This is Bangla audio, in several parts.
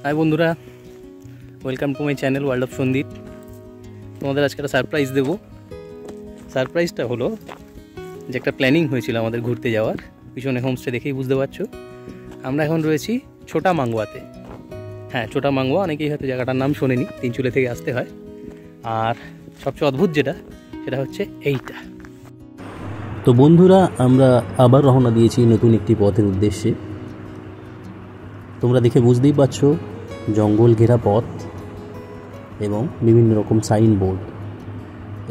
হাই বন্ধুরা, welcome to my channel world of Sandeep. তোমাদের আজকে একটা সারপ্রাইজ দেবো। সারপ্রাইজটা হলো যে একটা প্ল্যানিং হয়েছিল আমাদের ঘুরতে যাওয়ার। পিছনে হোমস্টে দেখেই বুঝতে পারছো। আমরা এখন রয়েছি ছোটা মাঙ্গুয়াতে। হ্যাঁ, ছোটা মাঙ্গুয়া, অনেকেই হয়তো জায়গাটার নাম শোনেনি, তিনচুলে থেকে আসতে হয়। আর সবচেয়ে অদ্ভুত যেটা, সেটা হচ্ছে এইটা। তো বন্ধুরা, আমরা আবার রওনা দিয়েছি নতুন একটি পথের উদ্দেশ্যে। তোমরা দেখে বুঝতেই পারছো, জঙ্গল ঘেরা পথ এবং বিভিন্ন রকম সাইনবোর্ড।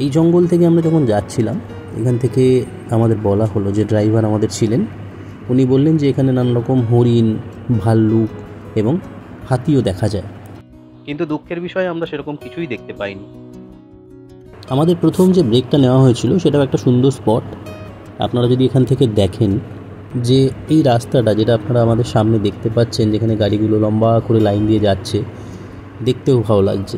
এই জঙ্গল থেকে আমরা যখন যাচ্ছিলাম, এখান থেকে আমাদের বলা হলো, যে ড্রাইভার আমাদের ছিলেন, উনি বললেন যে এখানে নানা রকম হরিণ, ভাল্লুক এবং হাতিও দেখা যায়। কিন্তু দুঃখের বিষয়ে আমরা সেরকম কিছুই দেখতে পাইনি। আমাদের প্রথম যে ব্রেকটা নেওয়া হয়েছিল সেটাও একটা সুন্দর স্পট। আপনারা যদি এখান থেকে দেখেন যে এই রাস্তাটা, যেটা আপনারা আমাদের সামনে দেখতে পাচ্ছেন, যেখানে গাড়িগুলো লম্বা করে লাইন দিয়ে যাচ্ছে, দেখতেও ভালো লাগছে।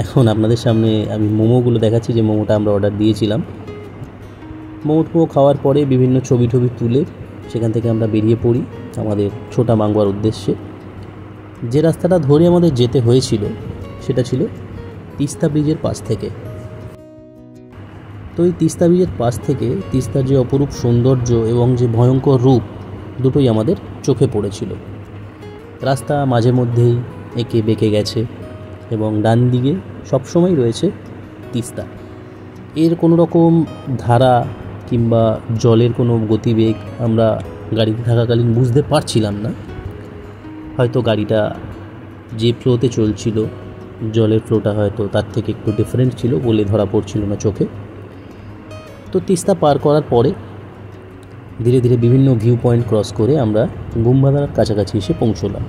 এখন আপনাদের সামনে আমি মোমোগুলো দেখাচ্ছি, যে মোমোটা আমরা অর্ডার দিয়েছিলাম। মোমো খাওয়ার পরে বিভিন্ন ছবি তুলে সেখান থেকে আমরা বেরিয়ে পড়ি আমাদের ছোটা মাঙ্গুয়ার উদ্দেশ্যে। যে রাস্তাটা ধরে আমাদের যেতে হয়েছিল সেটা ছিল তিস্তা ব্রিজের পাশ থেকে। তো এই তিস্তা ব্রিজের পাশ থেকে তিস্তার যে অপরূপ সৌন্দর্য এবং যে ভয়ঙ্কর রূপ, দুটোই আমাদের চোখে পড়েছিল। রাস্তা মাঝে মধ্যেই এঁকে বেঁকে গেছে এবং ডান দিকে সবসময় রয়েছে তিস্তা। এর কোনো রকম ধারা কিংবা জলের কোনো গতিবেগ আমরা গাড়িতে থাকাকালীন বুঝতে পারছিলাম না। হয়তো গাড়িটা যে ফ্লোতে চলছিল, জলের ফ্লোটা হয়তো তার থেকে একটু ডিফারেন্ট ছিল বলে ধরা পড়ছিল না চোখে। তো তিস্তা পার করার পরে ধীরে ধীরে বিভিন্ন ভিউ পয়েন্ট ক্রস করে আমরা গুম্বাদার কাছাকাছি এসে পৌঁছলাম।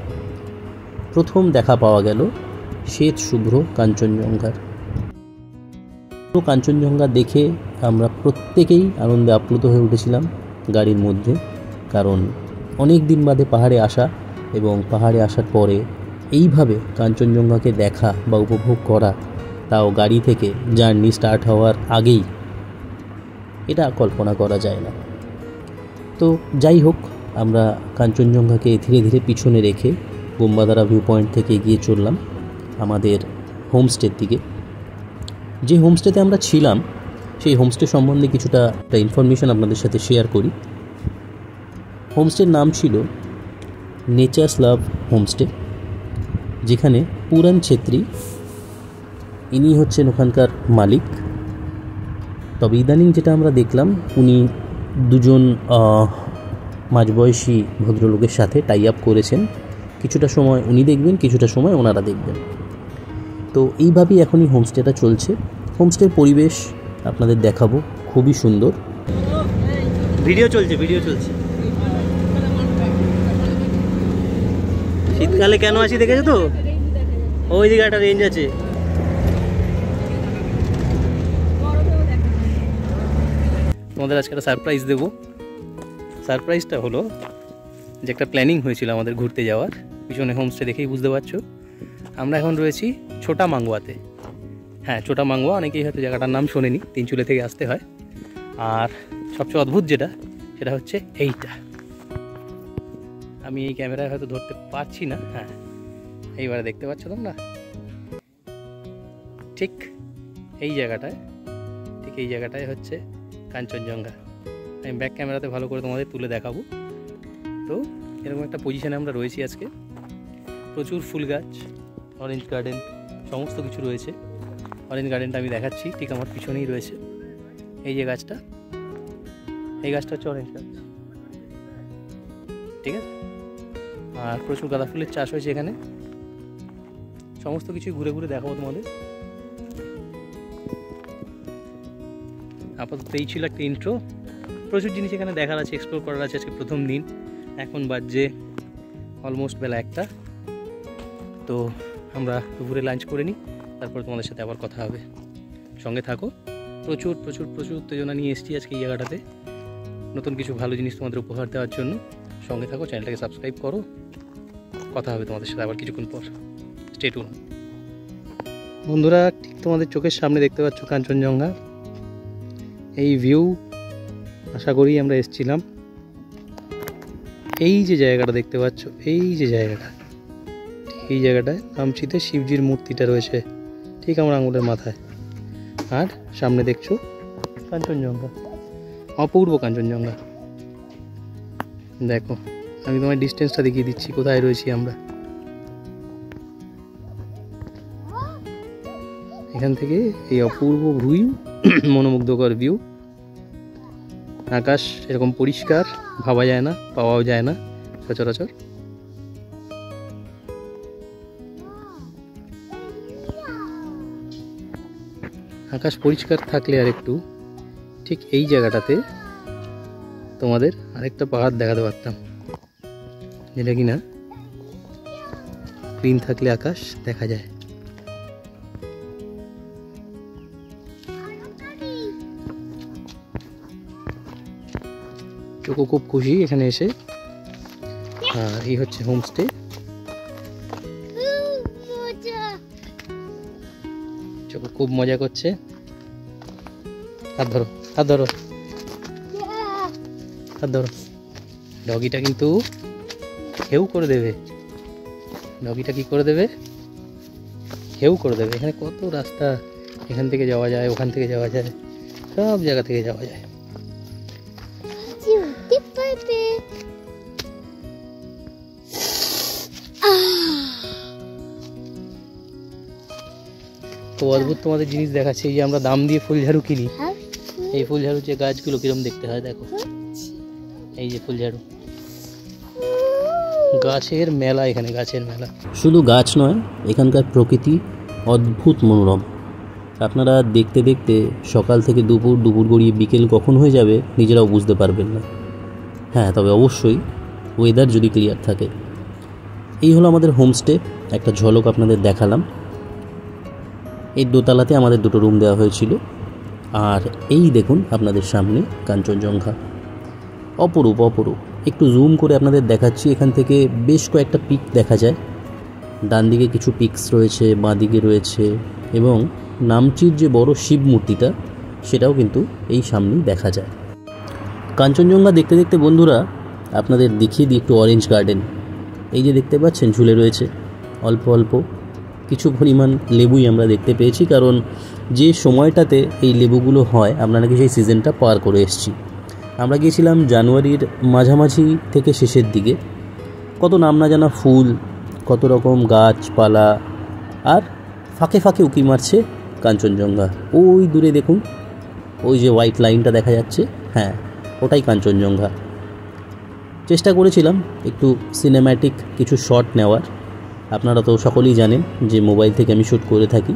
প্রথম দেখা পাওয়া গেল শ্বেত শুভ্র কাঞ্চনজঙ্ঘার। তো কাঞ্চনজঙ্ঘা দেখে আমরা প্রত্যেকেই আনন্দে আপ্লুত হয়ে উঠেছিলাম গাড়ির মধ্যে, কারণ অনেক দিন বাদে পাহাড়ে আসা এবং পাহাড়ে আসার পরে এইভাবে কাঞ্চনজঙ্ঘাকে দেখা বা উপভোগ করা, তাও গাড়ি থেকে জার্নি স্টার্ট হওয়ার আগেই, এটা কল্পনা করা যায় না। তো যাই হোক, আমরা কাঞ্চনজঙ্ঘাকে ধীরে ধীরে পিছনে রেখে বোম্বাদারা ভিউ পয়েন্ট থেকে এগিয়ে চললাম আমাদের হোমস্টের দিকে। যে হোমস্টেতে আমরা ছিলাম, সেই হোমস্টে সম্বন্ধে কিছুটা ইনফরমেশন আপনাদের সাথে শেয়ার করি। হোমস্টের নাম ছিল নেচার্স লাভ হোমস্টে, যেখানে পুরান ছেত্রী, ইনি হচ্ছেন ওখানকার মালিক। তবে ইদানিং যেটা আমরা দেখলাম, উনি দুজন মাঝবয়সী ভদ্রলোকের সাথে টাই আপ করেছেন। কিছুটা সময় উনি দেখবেন, কিছুটা সময় ওনারা দেখবেন। তো এইভাবেই এখনই হোমস্টেটা চলছে। হোমস্টের পরিবেশ আপনাদের দেখাবো, খুবই সুন্দর। ভিডিও চলছে। শীতকালে কেন আসি দেখেছো তো? ওই দিকে একটা রেঞ্জ আছে। তোমাদের আজকে একটা সারপ্রাইজ দেবো। সারপ্রাইজটা হলো যে একটা প্ল্যানিং হয়েছিল আমাদের ঘুরতে যাওয়ার। পিছনে হোমস্টে দেখেই বুঝতে পারছো। আমরা এখন রয়েছি ছোটা মাঙ্গুয়াতে। হ্যাঁ, ছোটা মাঙ্গুয়া, অনেকেই হয়তো জায়গাটার নাম শোনেনি, তিনচুলে থেকে আসতে হয়। আর সবচেয়ে অদ্ভুত যেটা, সেটা হচ্ছে এইটা। আমি এই ক্যামেরায় হয়তো ধরতে পারছি না। হ্যাঁ, এইবারে দেখতে পাচ্ছ তোমরা? ঠিক এই জায়গাটায় হচ্ছে কাঞ্চনজঙ্ঘা। আমি ব্যাক ক্যামেরাতে ভালো করে তোমাদের তুলে দেখাবো। তো এরকম একটা পজিশানে আমরা রয়েছি আজকে। প্রচুর ফুল গাছ, অরেঞ্জ গার্ডেন, সমস্ত কিছু রয়েছে। অরেঞ্জ গার্ডেনটা আমি দেখাচ্ছি, ঠিক আমার পিছনেই রয়েছে। এই যে গাছটা, এই গাছটা হচ্ছে অরেঞ্জ গাছ, ঠিক আছে? আর প্রচুর গাঁদা ফুলের চাষ হয়েছে এখানে। সমস্ত কিছু ঘুরে ঘুরে দেখাবো তোমাদের। আপাতত এই ছিল একটা ইন্ট্রো। প্রচুর জিনিস এখানে দেখার আছে, এক্সপ্লোর করার আছে। আজকে প্রথম দিন, এখন বাজছে অলমোস্ট বেলা 1টা। তো আমরা দুপুরে লাঞ্চ করে নিই, তারপর তোমাদের সাথে আবার কথা হবে। সঙ্গে থাকো। প্রচুর উত্তেজনা নিয়ে এসেছি আজকে এই জায়গাটাতে, নতুন কিছু ভালো জিনিস তোমাদের উপহার দেওয়ার জন্য। সঙ্গে থাকো, চ্যানেলটাকে সাবস্ক্রাইব করো। কথা হবে তোমাদের সাথে আবার কিছুক্ষণ পর। Stay tune. বন্ধুরা, ঠিক তোমাদের চোখের সামনে দেখতে পাচ্ছ কাঞ্চনজঙ্ঘা। এই ভিউ আশা করি আমরা এসেছিলাম। এই যে জায়গাটা দেখতে পাচ্ছ, এই যে জায়গাটা, এই জায়গাটায় কামচিতে শিবজির মূর্তিটা রয়েছে ঠিক আমার আঙুলের মাথায়। আর সামনে দেখছো কাঞ্চনজঙ্ঘা, অপূর্ব কাঞ্চনজঙ্ঘা। দেখো আমি তোমার ডিস্টেন্সটা দেখিয়ে দিচ্ছি কোথায় রয়েছি আমরা। এখান থেকে এই অপূর্ব ভিউ, মনোমুগ্ধকর ভিউ। আকাশ এরকম পরিষ্কার ভাবা যায় না, পাওয়াও যায় না সচরাচর। আকাশ পরিষ্কার থাকলে আর একটু ঠিক এই জায়গাটাতে তোমাদের আরেকটা পাহাড় দেখাতে পারতাম, যেটা কিনা ক্লিন থাকলে আকাশ দেখা যায়। চোখো খুব খুশি এখানে এসে। আর এই হচ্ছে হোমস্টে। চোখো খুব মজা করছে। হাত ধরো, হাত ধরো, হাত ধরো। ডগিটা কিন্তু হেউ করে দেবে, ডগিটা কি করে দেবে, হেউ করে দেবে। এখানে কত রাস্তা, এখান থেকে যাওয়া যায়, ওখান থেকে যাওয়া যায়, সব জায়গা থেকে যাওয়া যায়। তো অদ্ভুত তোমাদের জিনিস দেখাচ্ছে। এই যে আমরা দাম দিয়ে ফুলঝাড়ু কিনি, এই ফুলঝাড়ু যে গাছগুলো কিরম দেখতে হয় দেখো। এই যে ফুলঝাড়ু, গাছের মেলা, এখানে গাছের মেলা। শুধু গাছ নয়, এখানকার প্রকৃতি অদ্ভুত মনোরম। আপনারা দেখতে দেখতে সকাল থেকে দুপুর, দুপুর গড়িয়ে বিকেল কখন হয়ে যাবে নিজেরাও বুঝতে পারবেন না। হ্যাঁ, তবে অবশ্যই ওয়েদার যদি ক্লিয়ার থাকে। এই হলো আমাদের হোমস্টে, একটা ঝলক আপনাদের দেখালাম। এই দোতলাতে আমাদের দুটো রুম দেওয়া হয়েছিল। আর এই দেখুন আপনাদের সামনে কাঞ্চনজঙ্ঘা, অপরূপ অপরূপ। একটু জুম করে আপনাদের দেখাচ্ছি। এখান থেকে বেশ কয়েকটা পিক দেখা যায়। ডান দিকে কিছু পিকস রয়েছে, বাঁ দিকে রয়েছে, এবং নামচির যে বড় শিব মূর্তিটা সেটাও কিন্তু এই সামনেই দেখা যায়। কাঞ্চনজঙ্ঘা দেখতে দেখতে বন্ধুরা আপনাদের দেখিয়ে দিই একটু অরেঞ্জ গার্ডেন। এই যে দেখতে পাচ্ছেন ঝুলে রয়েছে অল্প অল্প কিছু পরিমাণ লেবুই আমরা দেখতে পেয়েছি, কারণ যে সময়টাতে এই লেবুগুলো হয় আমরা নাকি সেই সিজনটা পার করে এসেছি। আমরা গিয়েছিলাম জানুয়ারির মাঝামাঝি থেকে শেষের দিকে। কত নাম না জানা ফুল, কত রকম গাছপালা, আর ফাঁকে ফাঁকে উঁকি মারছে কাঞ্চনজঙ্ঘা। ওই দূরে দেখুন, ওই যে হোয়াইট লাইনটা দেখা যাচ্ছে, হ্যাঁ ওটাই কাঞ্চনজঙ্ঘা। চেষ্টা করেছিলাম একটু সিনেম্যাটিক কিছু শট নেওয়ার। আপনারা তো সকলেই জানেন যে মোবাইল থেকে আমি শ্যুট করে থাকি,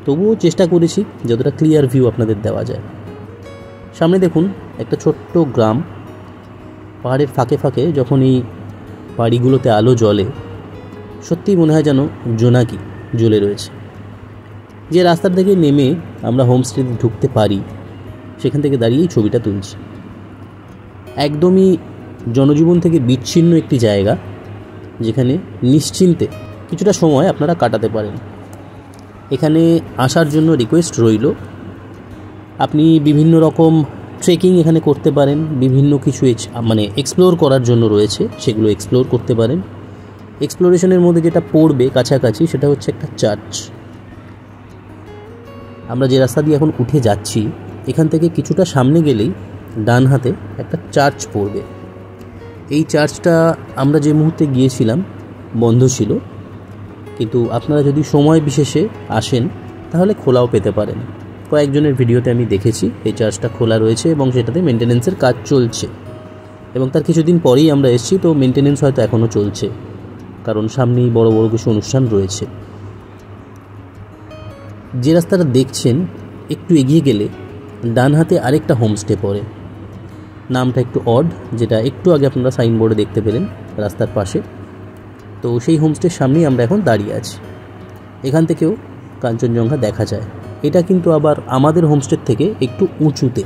তবুও চেষ্টা করেছি যতটা ক্লিয়ার ভিউ আপনাদের দেওয়া যায়। সামনে দেখুন একটা ছোট্ট গ্রাম, পাহাড়ের ফাঁকে ফাঁকে যখন এই বাড়িগুলোতে আলো জ্বলে সত্যিই মনে হয় যেন জোনাকি জ্বলে রয়েছে। যে রাস্তার থেকে নেমে আমরা হোমস্টেতে ঢুকতে পারি সেখান থেকে দাঁড়িয়েই ছবিটা তুলছি। একদমই জনজীবন থেকে বিচ্ছিন্ন একটি জায়গা, যেখানে নিশ্চিন্তে কিছুটা সময় আপনারা কাটাতে পারেন। এখানে আসার জন্য রিকোয়েস্ট রইল, আপনি বিভিন্ন রকম ট্রেকিং এখানে করতে পারেন, বিভিন্ন কিছু মানে এক্সপ্লোর করার জন্য রয়েছে, সেগুলো এক্সপ্লোর করতে পারেন। এক্সপ্লোরেশনের মধ্যে যেটা পড়বে কাছাকাছি সেটা হচ্ছে একটা চার্চ। আমরা যে রাস্তা দিয়ে এখন উঠে যাচ্ছি এখান থেকে কিছুটা সামনে গেলেই ডান হাতে একটা চার্চ পড়বে। এই চার্চটা আমরা যে মুহূর্তে গিয়েছিলাম বন্ধ ছিল, কিন্তু আপনারা যদি সময় বিশেষে আসেন তাহলে খোলাও পেতে পারেন। কয়েকজনের ভিডিওতে আমি দেখেছি এই চার্চটা খোলা রয়েছে এবং সেটাতে মেনটেনেন্সের কাজ চলছে, এবং তার কিছুদিন পরেই আমরা এসেছি, তো মেনটেনেন্স হয়তো এখনও চলছে, কারণ সামনেই বড় বড় কিছু অনুষ্ঠান রয়েছে। যে রাস্তাটা দেখছেন একটু এগিয়ে গেলে ডান হাতে আরেকটা হোমস্টে পড়ে। নামটা একটু অড, যেটা একটু আগে আপনারা সাইনবোর্ডে দেখতে পেলেন রাস্তার পাশে। তো সেই হোমস্টের সামনেই আমরা এখন দাঁড়িয়ে আছি। এখান থেকেও কাঞ্চনজঙ্ঘা দেখা যায়। এটা কিন্তু আবার আমাদের হোমস্টের থেকে একটু উঁচুতে।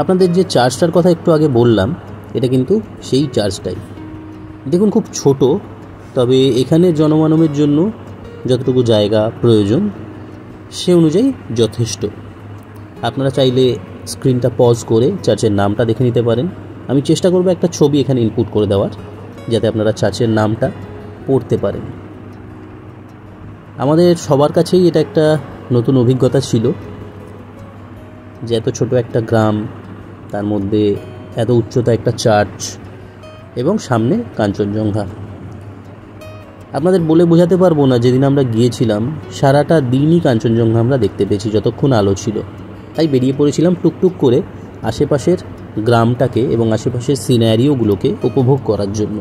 আপনাদের যে চার্চটার কথা একটু আগে বললাম, এটা কিন্তু সেই চার্চটাই। দেখুন খুব ছোট, তবে এখানে জনমানবের জন্য যতটুকু জায়গা প্রয়োজন সে অনুযায়ী যথেষ্ট। আপনারা চাইলে স্ক্রিনটা পজ করে চার্চের নামটা দেখে নিতে পারেন। আমি চেষ্টা করব একটা ছবি এখানে ইনপুট করে দেওয়ার, যাতে আপনারা চার্চের নামটা পড়তে পারেন। আমাদের সবার কাছেই এটা একটা নতুন অভিজ্ঞতা ছিল যে এত ছোট একটা গ্রাম, তার মধ্যে এত উচ্চতা একটা চার্চ এবং সামনে কাঞ্চনজঙ্ঘা। আপনাদের বলে বোঝাতে পারবো না, যেদিন আমরা গিয়েছিলাম সারাটা দিনই কাঞ্চনজঙ্ঘা আমরা দেখতে পেয়েছি যতক্ষণ আলো ছিল। তাই বেরিয়ে পড়েছিলাম টুকটুক করে আশেপাশের গ্রামটাকে এবং আশেপাশের সিনারিওগুলোকে উপভোগ করার জন্য।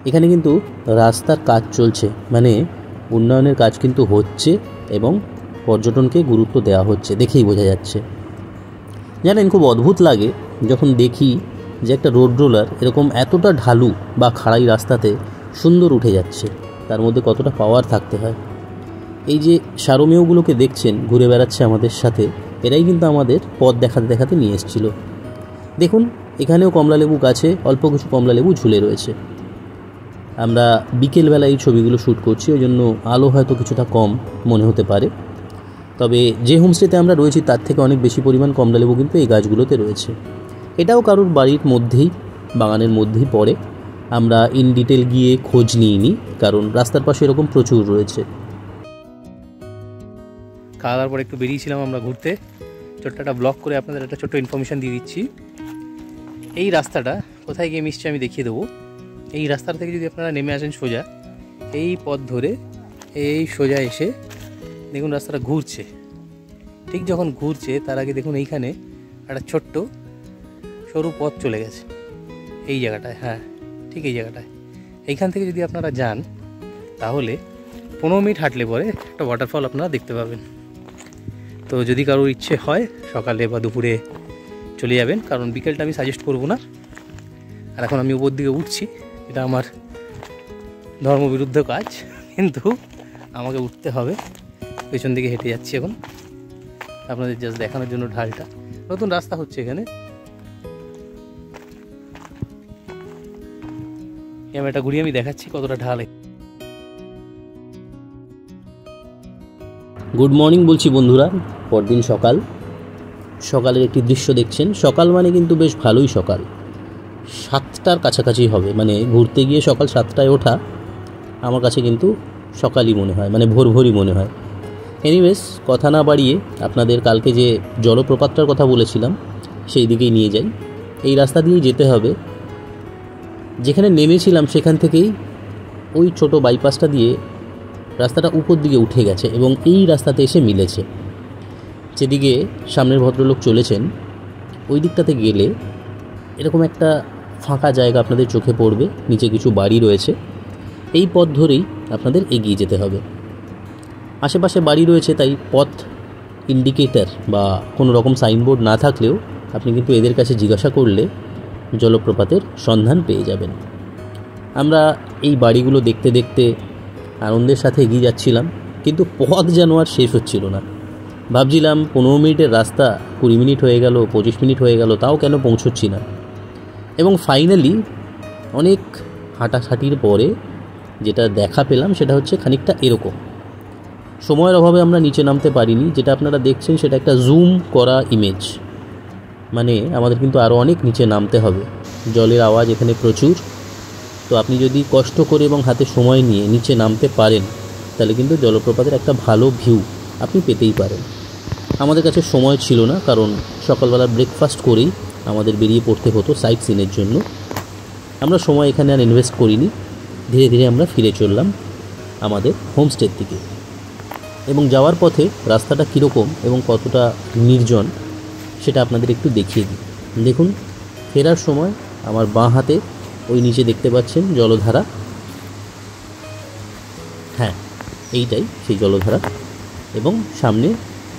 এখানে কিন্তু রাস্তার কাজ চলছে, মানে উন্নয়নের কাজ কিন্তু হচ্ছে এবং পর্যটনকে গুরুত্ব দেওয়া হচ্ছে, দেখেই বোঝা যাচ্ছে। জানেন, খুব অদ্ভুত লাগে যখন দেখি যে একটা রোড রোলার এরকম এতটা ঢালু বা খাড়াই রাস্তাতে সুন্দর উঠে যাচ্ছে, তার মধ্যে কতটা পাওয়ার থাকতে হয়। এই যে সারমেয়গুলোকে দেখছেন ঘুরে বেড়াচ্ছে আমাদের সাথে, এরাই কিন্তু আমাদের পথ দেখাতে দেখাতে নিয়ে এসেছিল। দেখুন, এখানেও কমলালেবু গাছে অল্প কিছু কমলালেবু ঝুলে রয়েছে। আমরা বিকেলবেলা এই ছবিগুলো শ্যুট করছি, ওই জন্য আলো হয়তো কিছুটা কম মনে হতে পারে। তবে যে হোমস্টেতে আমরা রয়েছি তার থেকে অনেক বেশি পরিমাণ কমলালেবু কিন্তু এই গাছগুলোতে রয়েছে। এটাও কারোর বাড়ির মধ্যেই, বাগানের মধ্যেই পড়ে। আমরা ইন ডিটেল গিয়ে খোঁজ নিইনি, কারণ রাস্তার পাশে এরকম প্রচুর রয়েছে। খাওয়া দাওয়ার পর একটু বেরিয়েছিলাম আমরা ঘুরতে। ছোট্ট একটা ব্লগ করে আপনাদের একটা ছোট্ট ইনফরমেশান দিয়ে দিচ্ছি। এই রাস্তাটা কোথায় গিয়ে মিশছে আমি দেখিয়ে দেবো। এই রাস্তার থেকে যদি আপনারা নেমে আসেন সোজা, এই পথ ধরে এই সোজা এসে দেখুন রাস্তাটা ঘুরছে। ঠিক যখন ঘুরছে তার আগে দেখুন এইখানে একটা ছোট্ট সরু পথ চলে গেছে এই জায়গাটায়। হ্যাঁ, ঠিক এই জায়গাটায়। এইখান থেকে যদি আপনারা যান তাহলে 15 মিনিট হাঁটলে পরে একটা ওয়াটারফল আপনারা দেখতে পাবেন। তো যদি কারোর ইচ্ছে হয় সকালে বা দুপুরে চলে যাবেন, কারণ বিকেলটা আমি সাজেস্ট করব না। আর এখন আমি উপর দিকে উঠছি, এটা আমার ধর্মবিরুদ্ধ কাজ, কিন্তু আমাকে উঠতে হবে। পেছন দিকে হেঁটে যাচ্ছি এখন আপনাদের জাস্ট দেখানোর জন্য। ঢালটা নতুন রাস্তা হচ্ছে এখানে। ক্যামেরাটা ঘুরিয়ে আমি দেখাচ্ছি কতটা ঢাল। গুড মর্নিং বলছি বন্ধুরা। পরদিন সকাল, সকালের একটি দৃশ্য দেখছেন। সকাল মানে কিন্তু বেশ ভালোই সকাল, 7টার কাছাকাছি হবে। মানে ঘুরতে গিয়ে সকাল 7টায় ওঠা আমার কাছে কিন্তু সকালই মনে হয়, মানে ভোর ভোরই মনে হয়। এনিওয়েজ, কথা না বাড়িয়ে আপনাদের কালকে যে জলপ্রপাতটার কথা বলেছিলাম সেই দিকেই নিয়ে যাই। এই রাস্তা দিয়েই যেতে হবে। যেখানে নেমেছিলাম সেখান থেকেই ওই ছোট বাইপাসটা দিয়ে রাস্তাটা উপর দিকে উঠে গেছে এবং এই রাস্তাতে এসে মিলেছে। যেদিকে সামনের ভদ্রলোক চলেছেন ওই দিকটাতে গেলে এরকম একটা ফাঁকা জায়গা আপনাদের চোখে পড়বে, নিচে কিছু বাড়ি রয়েছে। এই পথ ধরেই আপনাদের এগিয়ে যেতে হবে। আশেপাশে বাড়ি রয়েছে, তাই পথ ইন্ডিকেটর বা কোনো রকম সাইনবোর্ড না থাকলেও আপনি কিন্তু এদের কাছে জিজ্ঞাসা করলে জলপ্রপাতের সন্ধান পেয়ে যাবেন। আমরা এই বাড়িগুলো দেখতে দেখতে আনন্দের সাথে এগিয়ে যাচ্ছিলাম, কিন্তু পথ যেন আর শেষ হচ্ছিল না। ভাবছিলাম 15 মিনিটের রাস্তা 20 মিনিট হয়ে গেল, 25 মিনিট হয়ে গেল, তাও কেন পৌঁছচ্ছি না। এবং ফাইনালি অনেক হাঁটাহাঁটির পরে যেটা দেখা পেলাম সেটা হচ্ছে খানিকটা এরকম। সময়ের অভাবে আমরা নিচে নামতে পারিনি। যেটা আপনারা দেখছেন সেটা একটা জুম করা ইমেজ, মানে আমাদের কিন্তু আরও অনেক নিচে নামতে হবে। জলের আওয়াজ এখানে প্রচুর। তো আপনি যদি কষ্ট করে এবং হাতে সময় নিয়ে নিচে নামতে পারেন তাহলে কিন্তু জলপ্রপাতের একটা ভালো ভিউ আপনি পেতেই পারেন। আমাদের কাছে সময় ছিল না, কারণ সকালবেলা ব্রেকফাস্ট করেই আমাদের বেরিয়ে পড়তে হতো সাইট সিনের জন্য। আমরা সময় এখানে আর ইনভেস্ট করিনি। ধীরে ধীরে আমরা ফিরে চললাম আমাদের হোমস্টের দিকে। এবং যাওয়ার পথে রাস্তাটা কীরকম এবং কতটা নির্জন সেটা আপনাদের একটু দেখিয়ে দিই। দেখুন, ফেরার সময় আমার বাঁ হাতে ওই নিচে দেখতে পাচ্ছেন জলধারা। হ্যাঁ, এইটাই সেই জলধারা এবং সামনে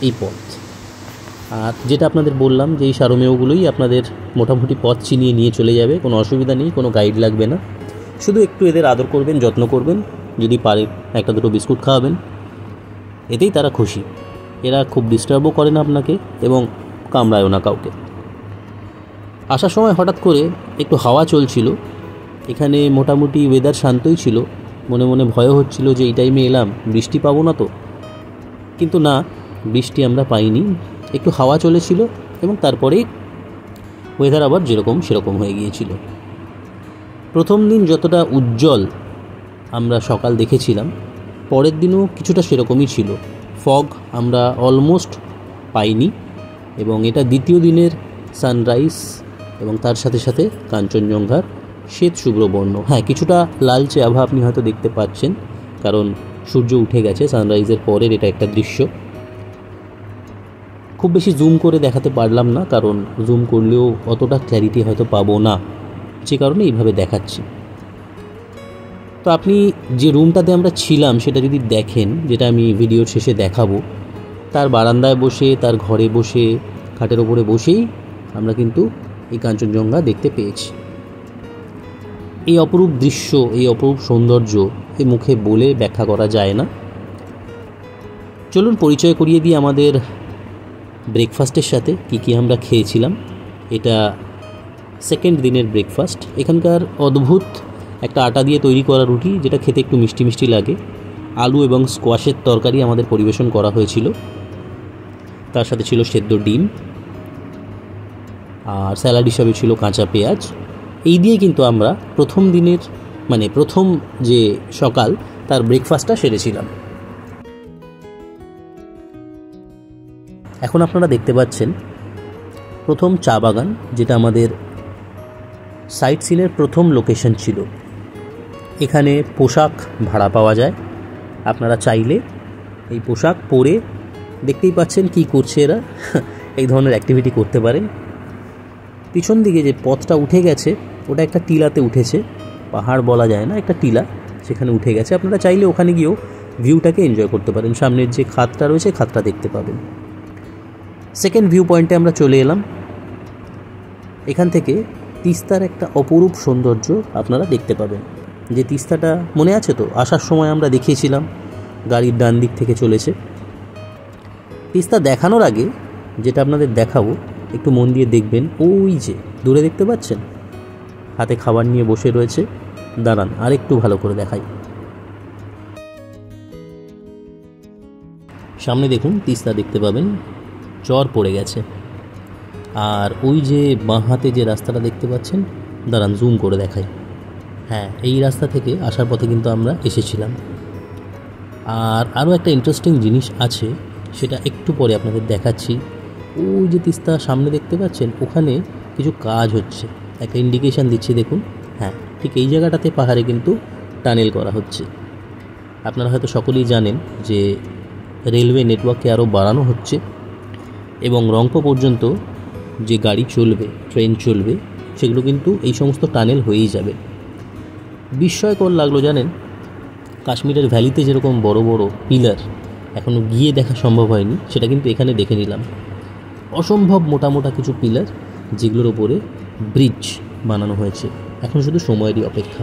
এই পথ। আর যেটা আপনাদের বললাম যে এই সারমেয়গুলোই আপনাদের মোটামুটি পথ চিনিয়ে নিয়ে চলে যাবে, কোনো অসুবিধা নেই, কোনো গাইড লাগবে না। শুধু একটু এদের আদর করবেন, যত্ন করবেন, যদি পারে একটা দুটো বিস্কুট খাওয়াবেন, এতেই তারা খুশি। এরা খুব ডিস্টার্বও করে না আপনাকে এবং কামড়ায়ও না কাউকে। আসার সময় হঠাৎ করে একটু হাওয়া চলছিল, এখানে মোটামুটি ওয়েদার শান্তই ছিল, মনে মনে ভয় হচ্ছিল যে এই টাইমে এলাম, বৃষ্টি পাবো না তো। কিন্তু না, বৃষ্টি আমরা পাইনি। একটু হাওয়া চলেছিল এবং তারপরেই ওয়েদার আবার যেরকম সেরকম হয়ে গিয়েছিল। প্রথম দিন যতটা উজ্জ্বল আমরা সকাল দেখেছিলাম, পরের দিনও কিছুটা সেরকমই ছিল। ফগ আমরা অলমোস্ট পাইনি এবং এটা দ্বিতীয় দিনের সানরাইজ এবং তার সাথে সাথে কাঞ্চনজঙ্ঘার শ্বেত শুভ্র বর্ণ। হ্যাঁ, কিছুটা লালচে আভা আপনি হয়তো দেখতে পাচ্ছেন, কারণ সূর্য উঠে গেছে। সানরাইজের পরের এটা একটা দৃশ্য। খুব বেশি জুম করে দেখাতে পারলাম না, কারণ জুম করলেও অতটা ক্ল্যারিটি হয়তো পাবো না, যে কারণে এইভাবে দেখাচ্ছি। তো আপনি যে রুমটাতে আমরা ছিলাম সেটা যদি দেখেন, যেটা আমি ভিডিওর শেষে দেখাবো, তার বারান্দায় বসে, তার ঘরে বসে, খাটের ওপরে বসেই আমরা কিন্তু এই কাঞ্চনজঙ্ঘা দেখতে পেয়েছি। এই অপরূপ দৃশ্য, এই অপরূপ সৌন্দর্য এই মুখে বলে ব্যাখ্যা করা যায় না। চলুন পরিচয় করিয়ে দিই আমাদের ব্রেকফাস্টের সাথে কী কী আমরা খেয়েছিলাম। এটা সেকেন্ড দিনের ব্রেকফাস্ট। এখানকার অদ্ভুত একটা আটা দিয়ে তৈরি করা রুটি, যেটা খেতে একটু মিষ্টি মিষ্টি লাগে। আলু এবং স্কোয়াশের তরকারি আমাদের পরিবেশন করা হয়েছিল, তার সাথে ছিল সেদ্ধ ডিম, আর স্যালাড হিসাবে ছিল কাঁচা পেঁয়াজ। এই দিয়ে কিন্তু আমরা প্রথম দিনের প্রথম যে সকাল তার ব্রেকফাস্টটা সেরেছিলাম। এখন আপনারা দেখতে পাচ্ছেন প্রথম চা বাগান, যেটা আমাদের সাইট সিনের প্রথম লোকেশন ছিল। এখানে পোশাক ভাড়া পাওয়া যায়। আপনারা চাইলে এই পোশাক পরে, দেখতেই পাচ্ছেন কি করছে এরা, এই ধরনের অ্যাক্টিভিটি করতে পারেন। পিছন দিকে যে পথটা উঠে গেছে ওটা একটা টিলাতে উঠেছে, পাহাড় বলা যায় না, একটা টিলা সেখানে উঠে গেছে। আপনারা চাইলে ওখানে গিয়েও ভিউটাকে এনজয় করতে পারেন। সামনের যে খাতটা রয়েছে খাতটা দেখতে পাবেন। সেকেন্ড ভিউ পয়েন্টে আমরা চলে এলাম। এখান থেকে তিস্তার একটা অপরূপ সৌন্দর্য আপনারা দেখতে পাবেন। যে তিস্তাটা মনে আছে তো, আসার সময় আমরা দেখিয়েছিলাম, গাড়ির ডান দিক থেকে চলেছে। তিস্তা দেখানোর আগে যেটা আপনাদের দেখাবো, একটু মন দিয়ে দেখবেন। ওই যে দূরে দেখতে পাচ্ছেন, হাতে খাবার নিয়ে বসে রয়েছে। দাঁড়ান আর একটু ভালো করে দেখাই। সামনে দেখুন তিস্তা দেখতে পাবেন, চর পড়ে গেছে। আর ওই যে বাঁ হাতে যে রাস্তাটা দেখতে পাচ্ছেন, দাঁড়ান জুম করে দেখাই। হ্যাঁ, এই রাস্তা থেকে আসার পথে কিন্তু আমরা এসেছিলাম। আর আরও একটা ইন্টারেস্টিং জিনিস আছে, সেটা একটু পরে আপনাদের দেখাচ্ছি। ওই যে তিস্তা সামনে দেখতে পাচ্ছেন, ওখানে কিছু কাজ হচ্ছে, একটা ইন্ডিকেশান দিচ্ছে দেখুন। হ্যাঁ, ঠিক এই জায়গাটাতে পাহাড়ে কিন্তু টানেল করা হচ্ছে। আপনারা হয়তো সকলেই জানেন যে রেলওয়ে নেটওয়ার্ককে আরও বাড়ানো হচ্ছে এবং রংপুর পর্যন্ত যে গাড়ি চলবে, ট্রেন চলবে, সেগুলো কিন্তু এই সমস্ত টানেল হয়েই যাবে। বিস্ময়কর লাগলো জানেন, কাশ্মীরের ভ্যালিতে যেরকম বড় বড় পিলার এখনও গিয়ে দেখা সম্ভব হয়নি, সেটা কিন্তু এখানে দেখে নিলাম। অসম্ভব মোটা মোটা কিছু পিলার, যেগুলোর ওপরে ব্রিজ বানানো হয়েছে। এখন শুধু সময়েরই অপেক্ষা।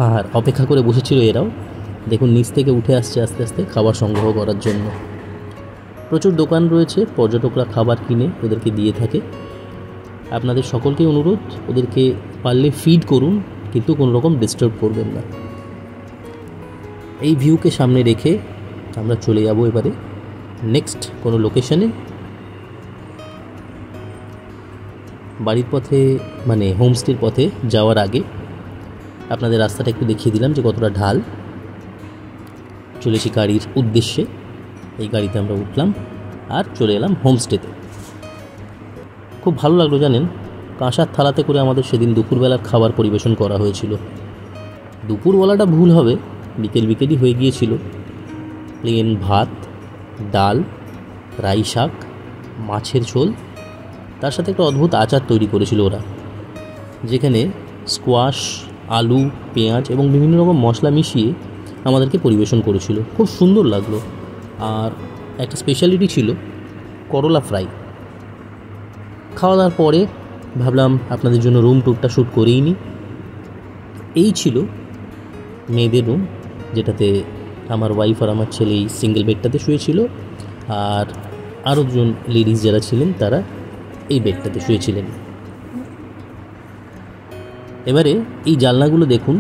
আর অপেক্ষা করে বসেছিল এরাও। দেখুন নিচ থেকে উঠে আসছে আস্তে আস্তে খাবার সংগ্রহ করার জন্য। প্রচুর দোকান রয়েছে, পর্যটকরা খাবার কিনে ওদেরকে দিয়ে থাকে। আপনাদের সকলকে অনুরোধ, ওদেরকে পারলে ফিড করুন, কিন্তু কোনো রকম ডিস্টার্ব করবেন না। এই ভিউকে সামনে রেখে আমরা চলে যাব এবারে নেক্সট কোনো লোকেশনে। বাড়ির পথে হোমস্টের পথে যাওয়ার আগে আপনাদের রাস্তাটা একটু দেখিয়ে দিলাম যে কতটা ঢাল। চলেছি গাড়ির উদ্দেশ্যে। এই গাড়িতে আমরা উঠলাম আর চলে এলাম হোমস্টেতে। খুব ভালো লাগলো জানেন, কাঁসার থালাতে করে আমাদের সেদিন দুপুরবেলার খাবার পরিবেশন করা হয়েছিল। দুপুরবেলাটা ভুল হবে, বিকেলই হয়ে গিয়েছিল। প্লেন ভাত, ডাল, রাই শাক, মাছের ঝোল, তার সাথে একটা অদ্ভুত আচার তৈরি করেছিল ওরা, যেখানে স্কোয়াশ, আলু, পেঁয়াজ এবং বিভিন্ন রকম মশলা মিশিয়ে আমাদেরকে পরিবেশন করেছিল। খুব সুন্দর লাগলো। আর একটা স্পেশালিটি ছিল করলা ফ্রাই। খাওয়া দাওয়ার পরে ভাবলাম আপনাদের জন্য রুম ট্যুরটা শ্যুট করেই নিই। এই ছিল মেয়েদের রুম, যেটাতে আমার ওয়াইফ আর আমার ছেলে এই সিঙ্গেল বেডটাতে শুয়েছিল, আর আরও দুজন লেডিস যারা ছিলেন তারা এই বেডটাতে শুয়েছিলেন। এবারে এই জানলাগুলো দেখুন,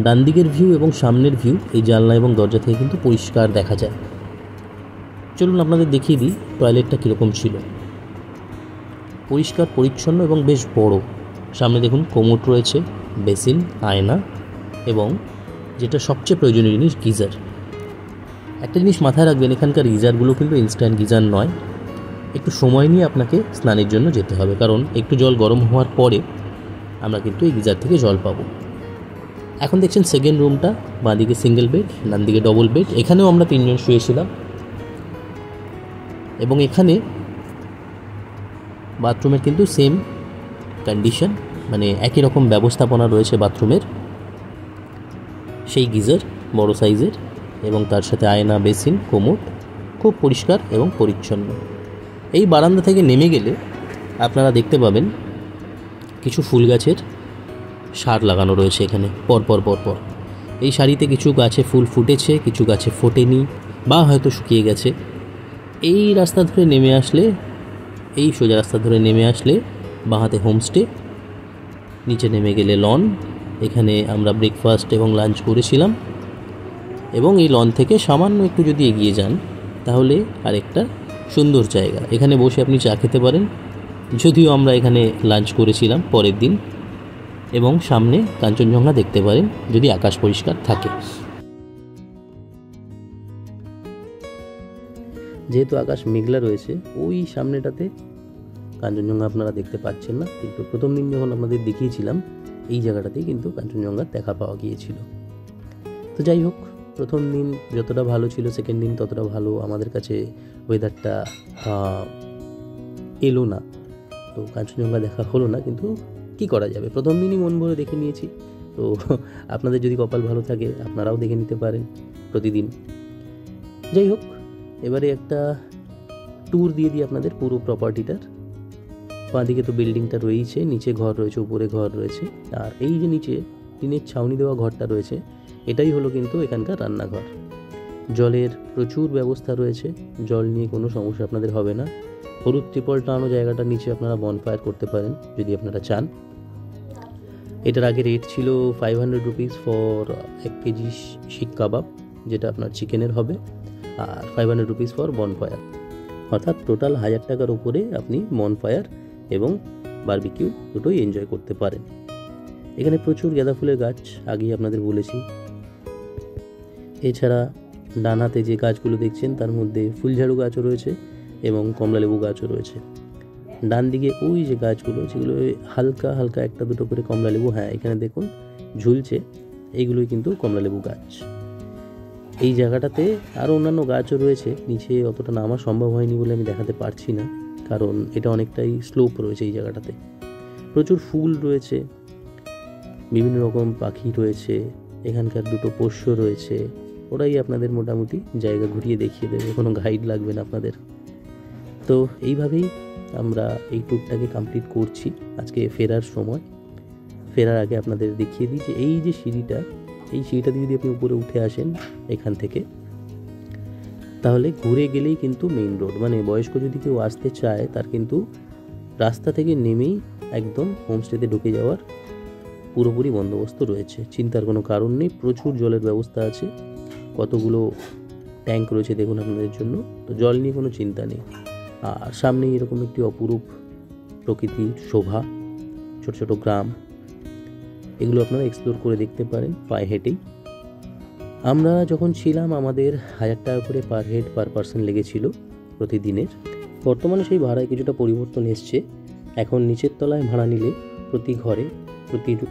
ডান দিকের ভিউ এবং সামনের ভিউ এই জানলা এবং দরজা থেকে কিন্তু পরিষ্কার দেখা যায়। চলুন আপনাদের দেখিয়ে দিই টয়লেটটা কীরকম ছিল। পরিষ্কার পরিচ্ছন্ন এবং বেশ বড়। সামনে দেখুন কোমোড রয়েছে, বেসিন, আয়না এবং যেটা সবচেয়ে প্রয়োজনীয় জিনিস গিজার। একটা জিনিস মাথায় রাখবেন, এখানকার গিজারগুলো কিন্তু ইনস্ট্যান্ট গিজার নয়, একটু সময় নিয়ে আপনাকে স্নানের জন্য যেতে হবে, কারণ একটু জল গরম হওয়ার পরে আমরা কিন্তু এই গিজার থেকে জল পাবো। এখন দেখছেন সেকেন্ড রুমটা, বাঁদিকে সিঙ্গেল বেড, ডান দিকে ডবল বেড। এখানেও আমরা 3 জন শুয়েছিলাম এবং এখানে বাথরুমের কিন্তু সেম কন্ডিশন, মানে একই রকম ব্যবস্থাপনা রয়েছে বাথরুমের। সেই গিজার বড় সাইজের এবং তার সাথে আয়না, বেসিন, কোমোড, খুব পরিষ্কার এবং পরিচ্ছন্ন। এই বারান্দা থেকে নেমে গেলে আপনারা দেখতে পাবেন কিছু ফুল গাছের সার লাগানো রয়েছে এখানে পরপর। এই সারিতে কিছু গাছে ফুল ফুটেছে, কিছু গাছে ফোটেনি বা হয়তো শুকিয়ে গেছে। এই রাস্তা ধরে নেমে আসলে, এই সোজা রাস্তা ধরে নেমে আসলে বাঁ হাতে হোমস্টে, নিচে নেমে গেলে লন। এখানে আমরা ব্রেকফাস্ট এবং লাঞ্চ করেছিলাম এবং এই লন থেকে সামান্য একটু যদি এগিয়ে যান তাহলে আরেকটা সুন্দর জায়গা, এখানে বসে আপনি চা খেতে পারেন। যদিও আমরা এখানে লাঞ্চ করেছিলাম পরের দিন, এবং সামনে কাঞ্চনজঙ্ঘা দেখতে পারেন যদি আকাশ পরিষ্কার থাকে। যেহেতু আকাশ মেঘলা রয়েছে, ওই সামনেটাতে কাঞ্চনজঙ্ঘা আপনারা দেখতে পাচ্ছেন না, কিন্তু প্রথম দিন যখন আপনাদের দেখিয়েছিলাম এই জায়গাটাতেই কিন্তু কাঞ্চনজঙ্ঘার দেখা পাওয়া গিয়েছিল। তো যাই হোক, প্রথম দিন যতটা ভালো ছিল সেকেন্ড দিন ততটা ভালো আমাদের কাছে ওয়েদারটা এলো না, তো কাঞ্চনজঙ্ঘা দেখা হলো না। কিন্তু কি করা যাবে, প্রথম দিনই মন ভরে দেখে নিয়েছি। তো আপনাদের যদি কপাল ভালো থাকে আপনারাও দেখে নিতে পারেন প্রতিদিন। যাই হোক, এবারে একটা ট্যুর দিয়ে দিই আপনাদের পুরো প্রপার্টিটার। বাঁদিকে তো বিল্ডিংটা রয়েছে, নিচে ঘর রয়েছে, উপরে ঘর রয়েছে, আর এই যে নিচে টিনের ছাউনি দেওয়া ঘরটা রয়েছে এটাই হলো কিন্তু এখানকার রান্নাঘর। জলের প্রচুর ব্যবস্থা রয়েছে, জল নিয়ে কোনো সমস্যা আপনাদের হবে না। হলুদ ত্রিপল টানো জায়গাটার নিচে আপনারা বনফায়ার করতে পারেন যদি আপনারা চান। এটার আগে রেট ছিল 500 রুপিস ফর 1 কেজি শিক কাবাব, যেটা আপনার চিকেনের হবে, আর 500 রুপিস ফর বনফায়ার, অর্থাৎ টোটাল 1000 টাকার উপরে আপনি বনফায়ার এবং বারবিকিউ দুটোই এনজয় করতে পারেন। এখানে প্রচুর গাঁদা ফুলের গাছ আগেই আপনাদের বলেছি। এছাড়া ডান হাতে যে গাছগুলো দেখছেন তার মধ্যে ফুলঝাড়ু গাছও রয়েছে এবং কমলালেবু গাছও রয়েছে। ডান দিকে ওই যে গাছগুলো, যেগুলো হালকা হালকা একটা দুটো করে কমলালেবু, হ্যাঁ এখানে দেখুন ঝুলছে, এইগুলোই কিন্তু কমলালেবু গাছ। এই জায়গাটাতে আরও অন্যান্য গাছও রয়েছে, নিচে অতটা নামা সম্ভব হয়নি বলে আমি দেখাতে পারছি না, কারণ এটা অনেকটাই স্লোপ রয়েছে এই জায়গাটাতে। প্রচুর ফুল রয়েছে, বিভিন্ন রকম পাখি রয়েছে, এখানকার দুটো পোষ্য রয়েছে, ওরাই আপনাদের মোটামুটি জায়গা ঘুরিয়ে দেখিয়ে দেবে, কোনো গাইড লাগবে না আপনাদের। তো এইভাবেই আমরা এই ট্যুরটাকে কমপ্লিট করছি। আজকে ফেরার সময়, ফেরার আগে আপনাদের দেখিয়ে দিই যে এই যে সিঁড়িটা, এই সিঁড়িটা দিয়ে যদি আপনি উপরে উঠে আসেন এখান থেকে, তাহলে ঘুরে গেলেই কিন্তু মেইন রোড, মানে বয়স্ক যদি কেউ আসতে চায় তার কিন্তু রাস্তা থেকে নেমেই একদম হোমস্টেতে ঢুকে যাওয়ার পুরোপুরি বন্দোবস্ত রয়েছে, চিন্তার কোনো কারণ নেই। প্রচুর জলের ব্যবস্থা আছে, কতগুলো ট্যাঙ্ক রয়েছে দেখুন আপনাদের জন্য, তো জল নিয়ে কোনো চিন্তা নেই। আর সামনে এরকম একটি অপরূপ প্রকৃতির শোভা, ছোট ছোট গ্রাম, এগুলো আপনারা এক্সপ্লোর করে দেখতে পারেন পায়ে হেঁটেই। আমরা যখন ছিলাম আমাদের 1000 টাকা করে পার হেড পার পার্সন লেগেছিল প্রতিদিনের। বর্তমানে সেই ভাড়ায় কিছুটা পরিবর্তন এসছে, এখন নিচের তলায় ভাড়া নিলে প্রতি ঘরে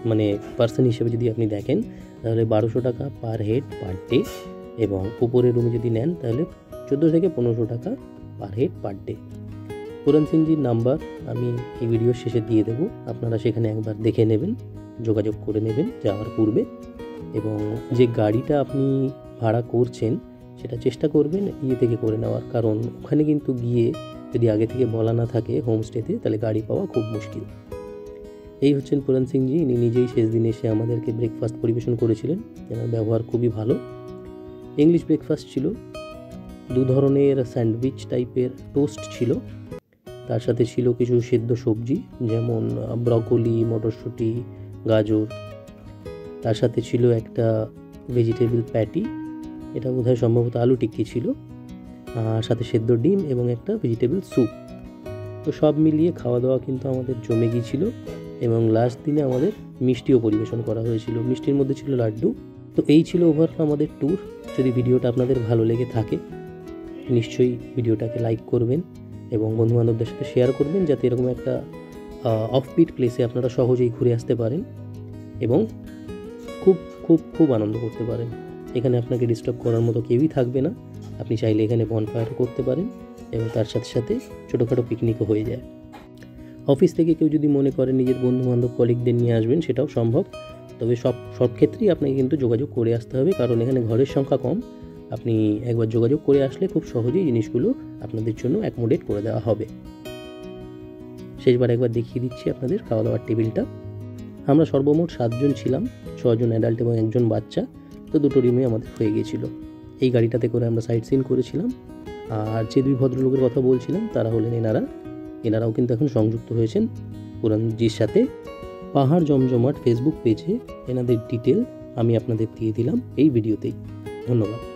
মানে পার্সন হিসেবে যদি আপনি দেখেন তাহলে 1200 টাকা পার হেড পার ডে, এবং উপরের রুমে যদি নেন তাহলে 1400 থেকে 1500 টাকা পার হেড পার ডে। পুরন সিংজির নাম্বার আমি এই ভিডিওর শেষে দিয়ে দেবো, আপনারা সেখানে একবার দেখে নেবেন, যোগাযোগ করে নেবেন যাওয়ার পূর্বে। এবং যে গাড়িটা আপনি ভাড়া করছেন সেটা চেষ্টা করবেন থেকে করে নেওয়ার, কারণ ওখানে কিন্তু গিয়ে যদি আগে থেকে বলা না থাকে হোমস্টেতে তাহলে গাড়ি পাওয়া খুব মুশকিল। এই হচ্ছেন পুরন সিংজি, ইনি নিজেই শেষ দিন এসে আমাদেরকে ব্রেকফাস্ট পরিবেশন করেছিলেন, এনার ব্যবহার খুবই ভালো। ইংলিশ ব্রেকফাস্ট ছিল, 2 ধরনের স্যান্ডউইচ টাইপের টোস্ট ছিল, তার সাথে ছিল কিছু সেদ্ধ সবজি যেমন ব্রকলি, মটরশুঁটি, গাজর, তার সাথে ছিল একটা ভেজিটেবল প্যাটি, এটা বোধহয় সম্ভবত আলু টিক্কি ছিল, আর সাথে সেদ্ধ ডিম এবং একটা ভেজিটেবল স্যুপ। তো সব মিলিয়ে খাওয়া দাওয়া কিন্তু আমাদের জমে গিয়েছিল এবং লাস্ট দিনে আমাদের মিষ্টিও পরিবেশন করা হয়েছিল। মিষ্টির মধ্যে ছিল লাড্ডু। তো এই ছিল ওভারঅল আমাদের ট্যুর। যদি ভিডিওটা আপনাদের ভালো লেগে থাকে নিশ্চয়ই ভিডিওটাকে লাইক করবেন এবং বন্ধুবান্ধবদের সাথে শেয়ার করবেন, যাতে এরকম একটা অফবিট প্লেসে আপনারা সহজেই ঘুরে আসতে পারেন এবং খুব খুব খুব আনন্দ করতে পারেন। এখানে আপনাকে ডিস্টার্ব করার মতো কেউই থাকবে না। আপনি চাইলে এখানে বনফায়ার করতে পারেন এবং তার সাথে সাথে ছোটোখাটো পিকনিকও হয়ে যায়। অফিস থেকে কেউ যদি মনে করেন নিজের বন্ধুবান্ধব কলিগদের নিয়ে আসবেন, সেটাও সম্ভব। তবে সব ক্ষেত্রেই আপনাকে কিন্তু যোগাযোগ করে আসতে হবে, কারণ এখানে ঘরের সংখ্যা কম। আপনি একবার যোগাযোগ করে আসলে খুব সহজেই জিনিসগুলো আপনাদের জন্য অ্যাকোমোডেট করে দেওয়া হবে। শেষবার একবার দেখিয়ে দিচ্ছি আপনাদের খাওয়া দাওয়ার টেবিলটা। আমরা সর্বমোট 7 জন ছিলাম, 6 জন অ্যাডাল্ট এবং 1 জন বাচ্চা। তো 2টো রুমে আমাদের হয়ে গিয়েছিল। এই গাড়িটাতে করে আমরা সাইট সিন করেছিলাম। আর যে 2 ভদ্রলোকের কথা বলছিলাম তারা হলেন এনারাও কিন্তু এখন সংযুক্ত হয়েছেন পুরানজির সাথে। পাহাড় জমজমাট ফেসবুক পেজে এনাদের ডিটেল আমি আপনাদের দিয়ে দিলাম এই ভিডিওতেই। ধন্যবাদ।